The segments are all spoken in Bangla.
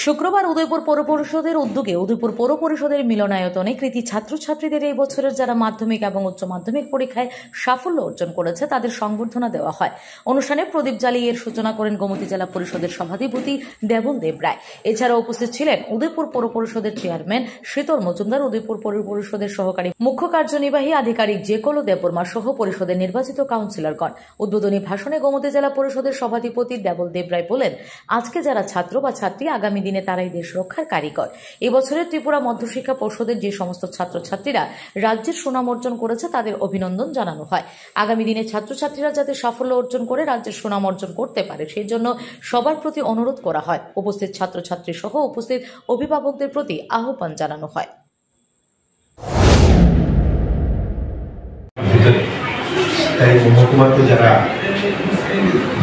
শুক্রবার উদয়পুর পৌর পরিষদের উদ্যোগে উদয়পুর পৌর পরিষদের মিলনায়তনে কৃতি ছাত্রছাত্রীদের এই বছরের যারা মাধ্যমিক এবং উচ্চ মাধ্যমিক পরীক্ষায় সাফল্য অর্জন করেছে তাদের সংবর্ধনা দেওয়া হয়। অনুষ্ঠানে প্রদীপ জ্বালিয়ে এর সূচনা করেন গোমতী জেলা পরিষদের সভাধিপতি দেবল দেব রায়। এছাড়া উপস্থিত ছিলেন উদয়পুর পৌর পরিষদের চেয়ারম্যান শীতল মজুমদার, উদয়পুর পৌর পরিষদের সহকারী মুখ্য কার্যনির্বাহী আধিকারিক জেকলো দেববর্মা সহ পরিষদের নির্বাচিত কাউন্সিলরগণ। উদ্বোধনী ভাষণে গোমতী জেলা পরিষদের সভাধিপতি দেবল দেব রায় বলেন, আজকে যারা ছাত্র বা ছাত্রী আগামী দিনে তারাই দেশ রক্ষার কারিগর। এবছরের ত্রিপুরা মধ্যশিক্ষা পর্ষদের যে সমস্ত ছাত্রছাত্রীরা রাজ্যের সুনাম অর্জন করেছে তাদের অভিনন্দন জানানো হয়। আগামী দিনে ছাত্রছাত্রীরা যাতে সাফল্য অর্জন করে রাজ্যের সুনাম অর্জন করতে পারে সেই জন্য সবার প্রতি অনুরোধ করা হয়। উপস্থিত ছাত্রছাত্রী সহ উপস্থিত অভিভাবকদের প্রতি আহ্বান জানানো হয়। তাই মহকুমাতে যারা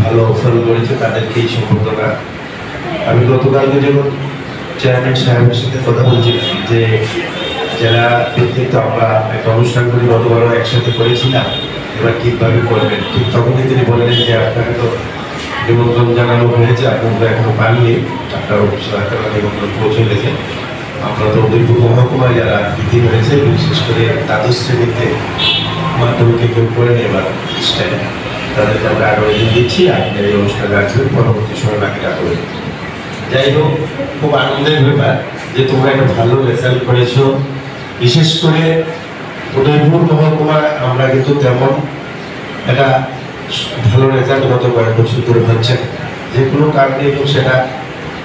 ভালো অবস্থান করেছে তাদেরকে এই সম্বর্ধনা। আমি গতকালকে যখন চেয়ারম্যান সাহেবের সাথে কথা বলছিলাম যে যারা ব্যক্তিত্ব আমরা একটা অনুষ্ঠান করে গতবারও একসাথে করেছিলাম, এবার কীভাবে করবেন, ঠিক তখনই তিনি বললেন যে আপনাকে তো নিমন্ত্রণ জানানো হয়েছে, আপনারা এখনো পাননি, আপনার অফিসে নিমন্ত্রণ পৌঁছে গেছে। আমরা তো উদয়পুর মহকুমায় যারা বৃদ্ধি হয়েছে বিশেষ করে দ্বাদশ শ্রেণীতে মাধ্যমিকে কেউ করে নেই এবার স্টাইল, তাদেরকে আমরা আগ্রহ দিচ্ছি। আপনি এই অনুষ্ঠান রাখবেন, পরবর্তী সময় বাকি রাখবেন। যাই হোক, খুব আনন্দের ব্যাপার যে তোমরা একটা ভালো রেজাল্ট করেছো। বিশেষ করে উদয়পুর মহকুমায় আমরা কিন্তু তেমন একটা ভালো রেজাল্ট গত কয়েক বছর ধরে হচ্ছে, যে কোনো কারণে এবং সেটা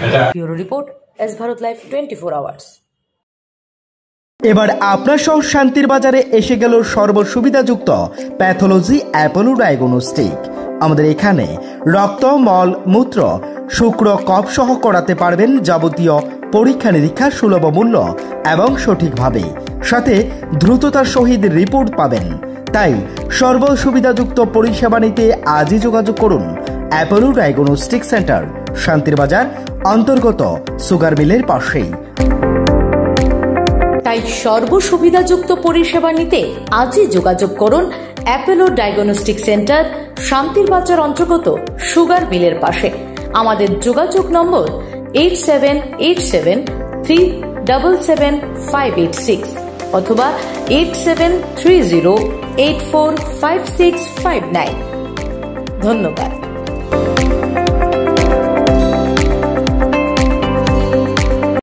এটা bureau report S Bharat live 24 hours. এবার আপনার সহ শান্তির বাজারে এসে গেল সর্বসুবিধাযুক্ত প্যাথোলজি অ্যাপোলো ডায়াগনস্টিক। আমাদের এখানে রক্ত, মল, মূত্র, শুক্র, কফ সহ করাতে পারবেন যাবতীয় পরীক্ষা নিরীক্ষা সুলভ মূল্য এবং সঠিকভাবে, সাথে দ্রুততার সহিত রিপোর্ট পাবেন। তাই সর্বসুবিধাযুক্ত পরিষেবা নিতে আজই যোগাযোগ করুন অ্যাপোলো ডায়াগনস্টিক সেন্টার, শান্তির বাজার অন্তর্গত সুগার মিলের পাশেই। তাই সর্বসুবিধাযুক্ত পরিষেবা নিতে আজই যোগাযোগ করুন অ্যাপোলো ডায়াগনস্টিক সেন্টার, শান্তির বাজার অন্তর্গত সুগার মিলের পাশে। আমাদের যোগাযোগ নম্বর 8787377586 অথবা 8730845659। ধন্যবাদ।